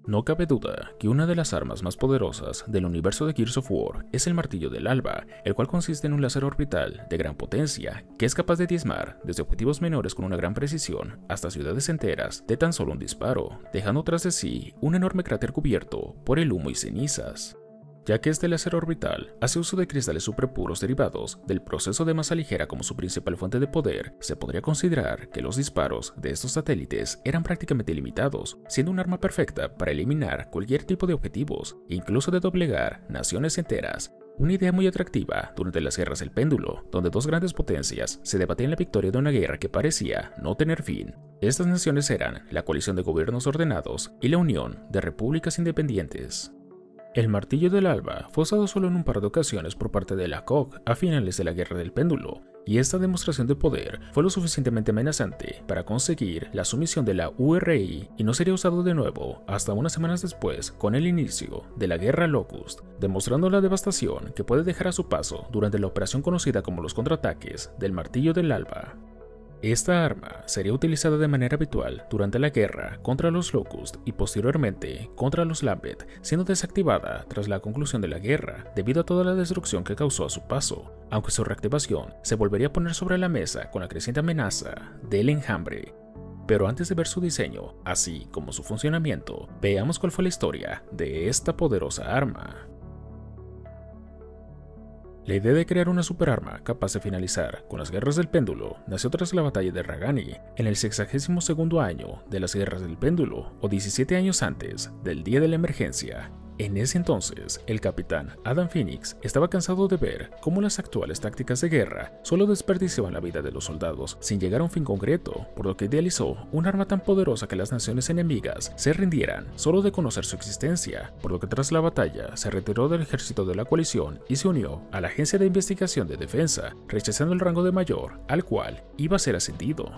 No cabe duda que una de las armas más poderosas del universo de Gears of War es el Martillo del Alba, el cual consiste en un láser orbital de gran potencia que es capaz de diezmar desde objetivos menores con una gran precisión hasta ciudades enteras de tan solo un disparo, dejando tras de sí un enorme cráter cubierto por el humo y cenizas. Ya que este láser orbital hace uso de cristales superpuros derivados del proceso de masa ligera como su principal fuente de poder, se podría considerar que los disparos de estos satélites eran prácticamente ilimitados, siendo un arma perfecta para eliminar cualquier tipo de objetivos, incluso de doblegar naciones enteras. Una idea muy atractiva durante las guerras del péndulo, donde dos grandes potencias se debatían la victoria de una guerra que parecía no tener fin. Estas naciones eran la coalición de gobiernos ordenados y la unión de repúblicas independientes. El Martillo del Alba fue usado solo en un par de ocasiones por parte de la COG a finales de la Guerra del Péndulo, y esta demostración de poder fue lo suficientemente amenazante para conseguir la sumisión de la URI y no sería usado de nuevo hasta unas semanas después con el inicio de la Guerra Locust, demostrando la devastación que puede dejar a su paso durante la operación conocida como los contraataques del Martillo del Alba. Esta arma sería utilizada de manera habitual durante la guerra contra los Locust y posteriormente contra los Lambent, siendo desactivada tras la conclusión de la guerra debido a toda la destrucción que causó a su paso, aunque su reactivación se volvería a poner sobre la mesa con la creciente amenaza del enjambre. Pero antes de ver su diseño, así como su funcionamiento, veamos cuál fue la historia de esta poderosa arma. La idea de crear una superarma capaz de finalizar con las guerras del péndulo nació tras la batalla de Ragani, en el 62º año de las guerras del péndulo, o 17 años antes del día de la emergencia. En ese entonces, el capitán Adam Phoenix estaba cansado de ver cómo las actuales tácticas de guerra solo desperdiciaban la vida de los soldados sin llegar a un fin concreto, por lo que idealizó un arma tan poderosa que las naciones enemigas se rindieran solo de conocer su existencia, por lo que tras la batalla se retiró del ejército de la coalición y se unió a la Agencia de Investigación de Defensa, rechazando el rango de mayor al cual iba a ser ascendido.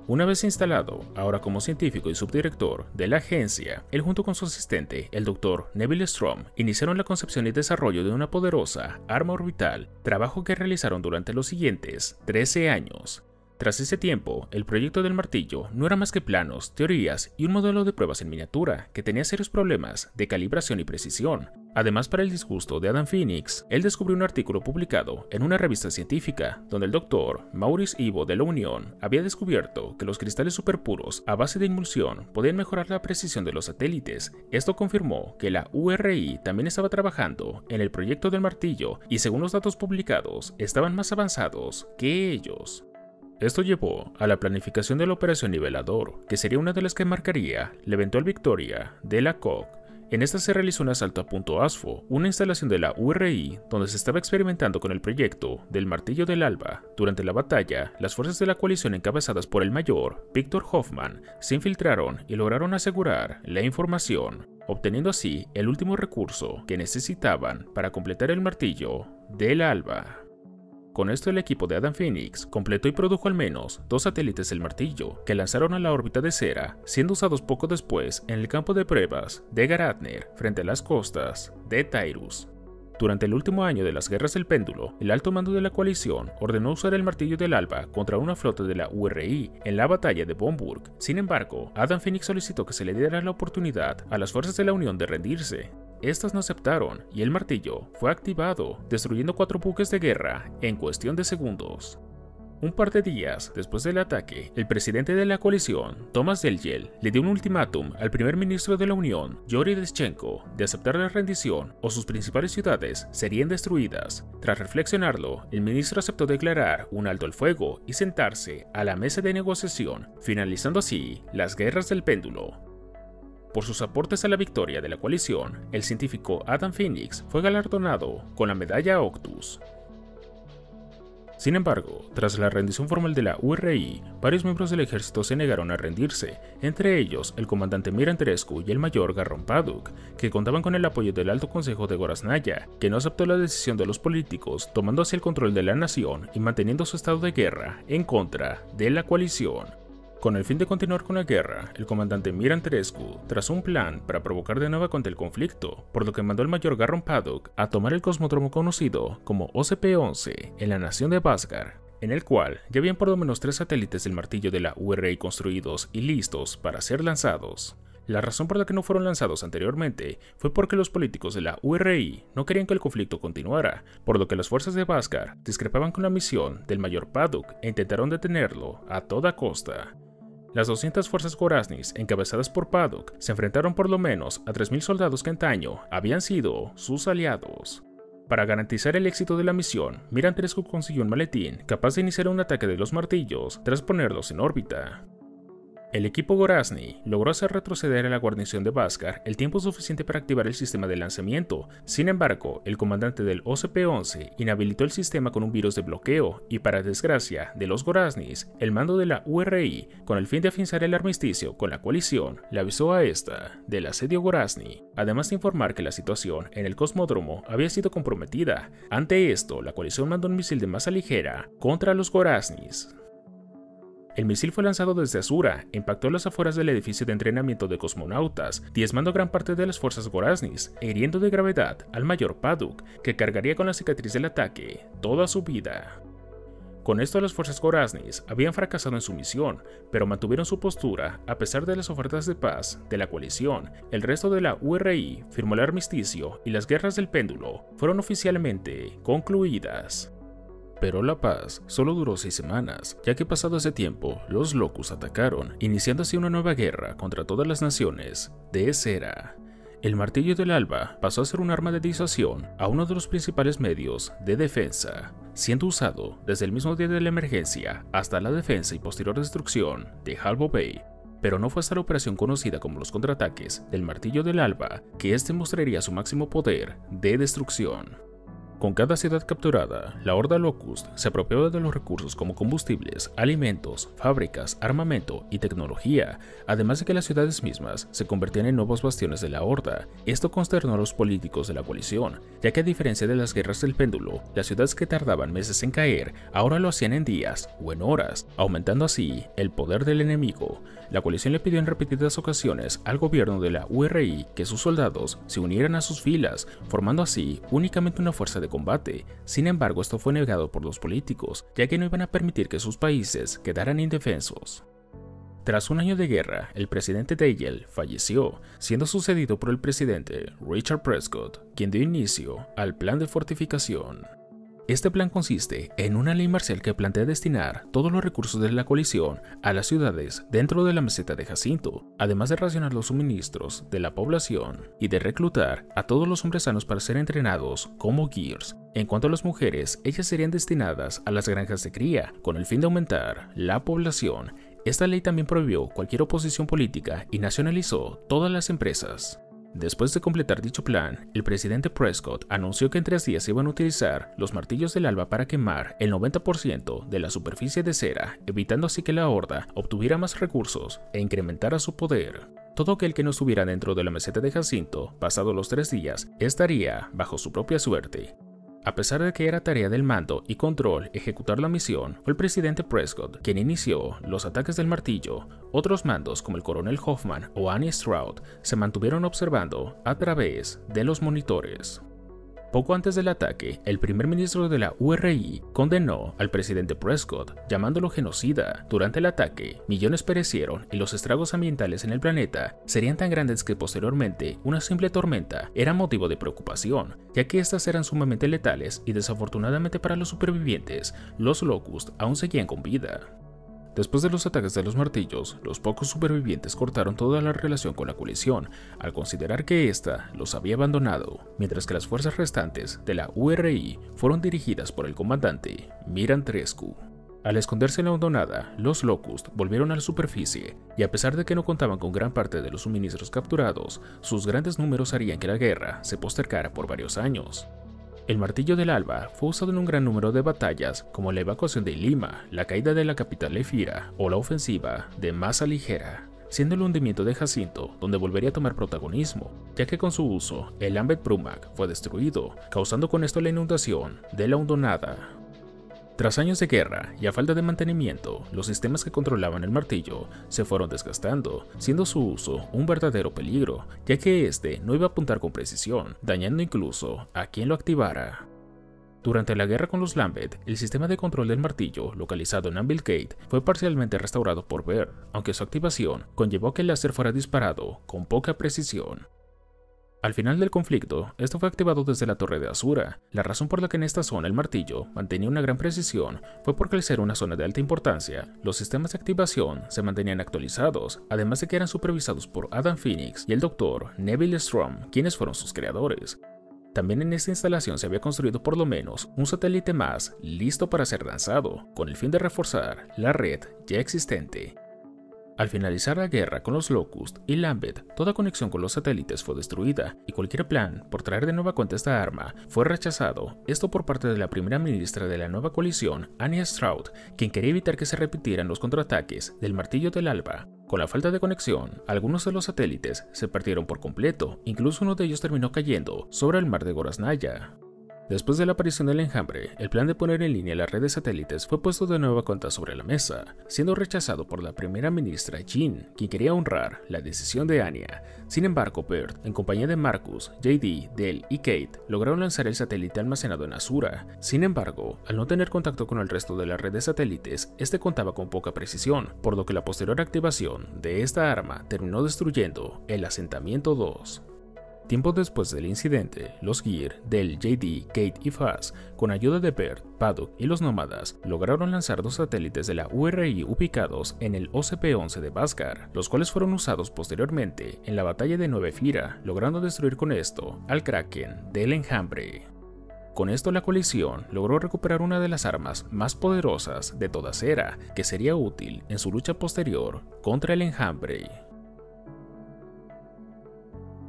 Una vez instalado, ahora como científico y subdirector de la agencia, él junto con su asistente, el Dr. Neville Strom, iniciaron la concepción y desarrollo de una poderosa arma orbital, trabajo que realizaron durante los siguientes 13 años. Tras ese tiempo, el proyecto del martillo no era más que planos, teorías y un modelo de pruebas en miniatura que tenía serios problemas de calibración y precisión. Además, para el disgusto de Adam Phoenix, él descubrió un artículo publicado en una revista científica donde el Dr. Maurice Ivo de la Unión había descubierto que los cristales superpuros a base de emulsión podían mejorar la precisión de los satélites. Esto confirmó que la URI también estaba trabajando en el proyecto del martillo y, según los datos publicados, estaban más avanzados que ellos. Esto llevó a la planificación de la Operación Nivelador, que sería una de las que marcaría la eventual victoria de la COG. En esta se realizó un asalto a Punto Asfo, una instalación de la URI donde se estaba experimentando con el proyecto del Martillo del Alba. Durante la batalla, las fuerzas de la coalición encabezadas por el mayor Victor Hoffman se infiltraron y lograron asegurar la información, obteniendo así el último recurso que necesitaban para completar el Martillo del Alba. Con esto, el equipo de Adam Phoenix completó y produjo al menos 2 satélites del martillo que lanzaron a la órbita de Cera, siendo usados poco después en el campo de pruebas de Garatner frente a las costas de Tyrus. Durante el último año de las guerras del péndulo, el alto mando de la coalición ordenó usar el martillo del Alba contra una flota de la URI en la batalla de Bomburg. Sin embargo, Adam Phoenix solicitó que se le diera la oportunidad a las fuerzas de la Unión de rendirse. Estas no aceptaron y el martillo fue activado, destruyendo 4 buques de guerra en cuestión de segundos. Un par de días después del ataque, el presidente de la coalición, Thomas Delgel, le dio un ultimátum al primer ministro de la Unión, Yuri Deschenko, de aceptar la rendición o sus principales ciudades serían destruidas. Tras reflexionarlo, el ministro aceptó declarar un alto al fuego y sentarse a la mesa de negociación, finalizando así las guerras del péndulo. Por sus aportes a la victoria de la coalición, el científico Adam Phoenix fue galardonado con la medalla Octus. Sin embargo, tras la rendición formal de la URI, varios miembros del ejército se negaron a rendirse, entre ellos el comandante Miran Terescu y el mayor Garron Paduk, que contaban con el apoyo del Alto Consejo de Gorasnaya, que no aceptó la decisión de los políticos, tomando así el control de la nación y manteniendo su estado de guerra en contra de la coalición. Con el fin de continuar con la guerra, el comandante Miran Terescu trazó un plan para provocar de nuevo contra el conflicto, por lo que mandó al mayor Garron Paduk a tomar el cosmódromo conocido como OCP-11 en la nación de Basgar, en el cual ya habían por lo menos 3 satélites del martillo de la URI construidos y listos para ser lanzados. La razón por la que no fueron lanzados anteriormente fue porque los políticos de la URI no querían que el conflicto continuara, por lo que las fuerzas de Bhaskar discrepaban con la misión del mayor Paduk e intentaron detenerlo a toda costa. Las 200 fuerzas Gorasnis, encabezadas por Paduk, se enfrentaron por lo menos a 3000 soldados que antaño habían sido sus aliados. Para garantizar el éxito de la misión, Mir Antonescu consiguió un maletín capaz de iniciar un ataque de los martillos tras ponerlos en órbita. El equipo Gorazni logró hacer retroceder a la guarnición de Bhaskar el tiempo suficiente para activar el sistema de lanzamiento. Sin embargo, el comandante del OCP-11 inhabilitó el sistema con un virus de bloqueo y, para desgracia de los Goraznis, el mando de la URI, con el fin de afianzar el armisticio con la coalición, le avisó a esta del asedio Gorazni, además de informar que la situación en el cosmódromo había sido comprometida. Ante esto, la coalición mandó un misil de masa ligera contra los Goraznis. El misil fue lanzado desde Asura e impactó en las afueras del edificio de entrenamiento de cosmonautas, diezmando gran parte de las fuerzas Goraznis e hiriendo de gravedad al mayor Paduk, que cargaría con la cicatriz del ataque toda su vida. Con esto, las fuerzas Goraznis habían fracasado en su misión, pero mantuvieron su postura a pesar de las ofertas de paz de la coalición. El resto de la URI firmó el armisticio y las guerras del péndulo fueron oficialmente concluidas. Pero la paz solo duró 6 semanas, ya que pasado ese tiempo, los Locust atacaron, iniciando así una nueva guerra contra todas las naciones de Esera. El martillo del alba pasó a ser un arma de disuasión a uno de los principales medios de defensa, siendo usado desde el mismo día de la emergencia hasta la defensa y posterior destrucción de Halvo Bay. Pero no fue hasta la operación conocida como los contraataques del martillo del alba que este mostraría su máximo poder de destrucción. Con cada ciudad capturada, la Horda Locust se apropiaba de los recursos como combustibles, alimentos, fábricas, armamento y tecnología, además de que las ciudades mismas se convertían en nuevos bastiones de la Horda. Esto consternó a los políticos de la coalición, ya que a diferencia de las guerras del péndulo, las ciudades que tardaban meses en caer, ahora lo hacían en días o en horas, aumentando así el poder del enemigo. La coalición le pidió en repetidas ocasiones al gobierno de la URI que sus soldados se unieran a sus filas, formando así únicamente una fuerza de combate. Sin embargo, esto fue negado por los políticos, ya que no iban a permitir que sus países quedaran indefensos. Tras un año de guerra, el presidente Dayel falleció, siendo sucedido por el presidente Richard Prescott, quien dio inicio al plan de fortificación. Este plan consiste en una ley marcial que plantea destinar todos los recursos de la coalición a las ciudades dentro de la meseta de Jacinto, además de racionar los suministros de la población y de reclutar a todos los hombres sanos para ser entrenados como Gears. En cuanto a las mujeres, ellas serían destinadas a las granjas de cría, con el fin de aumentar la población. Esta ley también prohibió cualquier oposición política y nacionalizó todas las empresas. Después de completar dicho plan, el presidente Prescott anunció que en 3 días se iban a utilizar los martillos del alba para quemar el 90% de la superficie de Esera, evitando así que la Horda obtuviera más recursos e incrementara su poder. Todo aquel que no estuviera dentro de la meseta de Jacinto, pasados los 3 días, estaría bajo su propia suerte. A pesar de que era tarea del mando y control ejecutar la misión, fue el presidente Prescott quien inició los ataques del martillo. Otros mandos como el coronel Hoffman o Annie Stroud se mantuvieron observando a través de los monitores. Poco antes del ataque, el primer ministro de la URI condenó al presidente Prescott, llamándolo genocida. Durante el ataque, millones perecieron y los estragos ambientales en el planeta serían tan grandes que posteriormente una simple tormenta era motivo de preocupación, ya que estas eran sumamente letales y desafortunadamente para los supervivientes, los Locust aún seguían con vida. Después de los ataques de los martillos, los pocos supervivientes cortaron toda la relación con la coalición, al considerar que ésta los había abandonado, mientras que las fuerzas restantes de la URI fueron dirigidas por el comandante Mir Antonescu. Al esconderse en la hondonada, los Locust volvieron a la superficie, y a pesar de que no contaban con gran parte de los suministros capturados, sus grandes números harían que la guerra se postercara por varios años. El martillo del alba fue usado en un gran número de batallas, como la evacuación de Lima, la caída de la capital Efira o la ofensiva de masa ligera, siendo el hundimiento de Jacinto donde volvería a tomar protagonismo, ya que con su uso el Ambet Brumac fue destruido, causando con esto la inundación de la hondonada. Tras años de guerra y a falta de mantenimiento, los sistemas que controlaban el martillo se fueron desgastando, siendo su uso un verdadero peligro, ya que este no iba a apuntar con precisión, dañando incluso a quien lo activara. Durante la guerra con los Lambent, el sistema de control del martillo, localizado en Anvil Gate, fue parcialmente restaurado por Baird, aunque su activación conllevó que el láser fuera disparado con poca precisión. Al final del conflicto, esto fue activado desde la Torre de Asura. La razón por la que en esta zona el martillo mantenía una gran precisión fue porque al ser una zona de alta importancia, los sistemas de activación se mantenían actualizados, además de que eran supervisados por Adam Phoenix y el Dr. Neville Strom, quienes fueron sus creadores. También en esta instalación se había construido por lo menos un satélite más listo para ser lanzado, con el fin de reforzar la red ya existente. Al finalizar la guerra con los Locust y Lambent, toda conexión con los satélites fue destruida y cualquier plan por traer de nueva cuenta esta arma fue rechazado, esto por parte de la primera ministra de la nueva coalición, Anya Stroud, quien quería evitar que se repitieran los contraataques del Martillo del Alba. Con la falta de conexión, algunos de los satélites se perdieron por completo, incluso uno de ellos terminó cayendo sobre el mar de Gorasnaya. Después de la aparición del enjambre, el plan de poner en línea la red de satélites fue puesto de nueva cuenta sobre la mesa, siendo rechazado por la primera ministra Jean, quien quería honrar la decisión de Anya. Sin embargo, Baird, en compañía de Marcus, JD, Dell y Kate, lograron lanzar el satélite almacenado en Asura. Sin embargo, al no tener contacto con el resto de la red de satélites, este contaba con poca precisión, por lo que la posterior activación de esta arma terminó destruyendo el asentamiento 2. Tiempo después del incidente, los Gear, Dell, JD, Kate y Faz, con ayuda de Baird, Paddock y los nómadas, lograron lanzar 2 satélites de la URI ubicados en el OCP-11 de Bhaskar, los cuales fueron usados posteriormente en la batalla de Nueve Fira, logrando destruir con esto al Kraken del enjambre. Con esto la coalición logró recuperar una de las armas más poderosas de toda Cera, que sería útil en su lucha posterior contra el enjambre.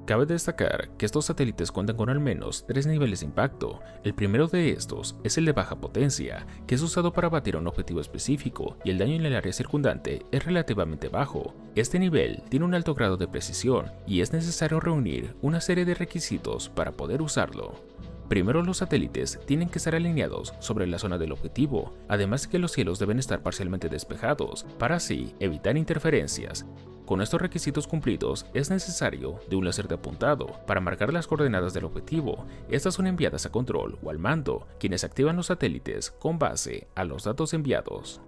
Cabe destacar que estos satélites cuentan con al menos 3 niveles de impacto. El primero de estos es el de baja potencia, que es usado para abatir a un objetivo específico y el daño en el área circundante es relativamente bajo. Este nivel tiene un alto grado de precisión y es necesario reunir una serie de requisitos para poder usarlo. Primero, los satélites tienen que estar alineados sobre la zona del objetivo, además de que los cielos deben estar parcialmente despejados, para así evitar interferencias. Con estos requisitos cumplidos, es necesario de un láser de apuntado para marcar las coordenadas del objetivo. Estas son enviadas a control o al mando, quienes activan los satélites con base a los datos enviados.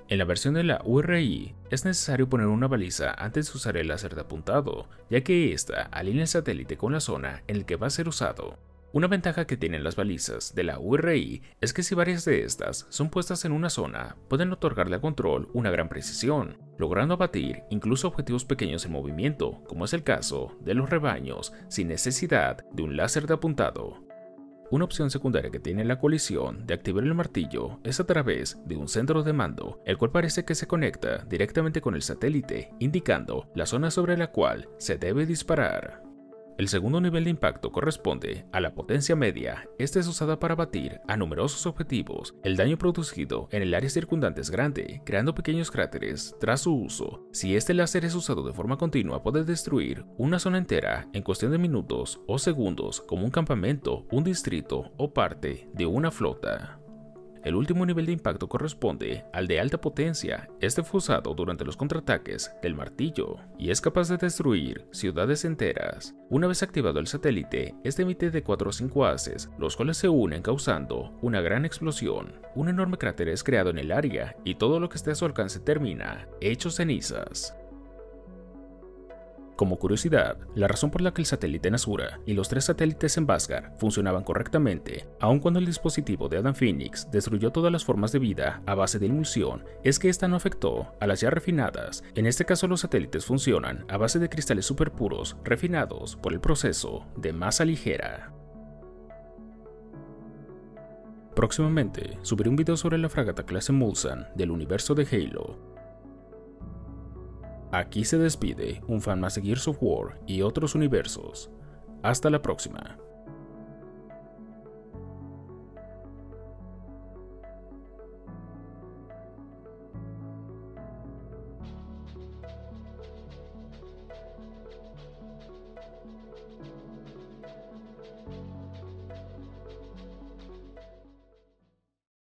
En la versión de la URI, es necesario poner una baliza antes de usar el láser de apuntado, ya que ésta alinea el satélite con la zona en la que va a ser usado. Una ventaja que tienen las balizas de la URI es que si varias de estas son puestas en una zona, pueden otorgarle a control una gran precisión, logrando abatir incluso objetivos pequeños en movimiento, como es el caso de los rebaños, sin necesidad de un láser de apuntado. Una opción secundaria que tiene la coalición de activar el martillo es a través de un centro de mando, el cual parece que se conecta directamente con el satélite, indicando la zona sobre la cual se debe disparar. El segundo nivel de impacto corresponde a la potencia media. Esta es usada para abatir a numerosos objetivos. El daño producido en el área circundante es grande, creando pequeños cráteres tras su uso. Si este láser es usado de forma continua, puede destruir una zona entera en cuestión de minutos o segundos, como un campamento, un distrito o parte de una flota. El último nivel de impacto corresponde al de alta potencia. Este fue usado durante los contraataques del martillo y es capaz de destruir ciudades enteras. Una vez activado el satélite, este emite de 4 a 5 haces, los cuales se unen causando una gran explosión. Un enorme cráter es creado en el área y todo lo que esté a su alcance termina hecho cenizas. Como curiosidad, la razón por la que el satélite en Asura y los 3 satélites en Bhaskar funcionaban correctamente, aun cuando el dispositivo de Adam Phoenix destruyó todas las formas de vida a base de emulsión, es que esta no afectó a las ya refinadas. En este caso, los satélites funcionan a base de cristales superpuros refinados por el proceso de masa ligera. Próximamente, subiré un video sobre la fragata clase Mulsanne del universo de Halo. Aquí se despide un fan más de Gears of War y otros universos. Hasta la próxima.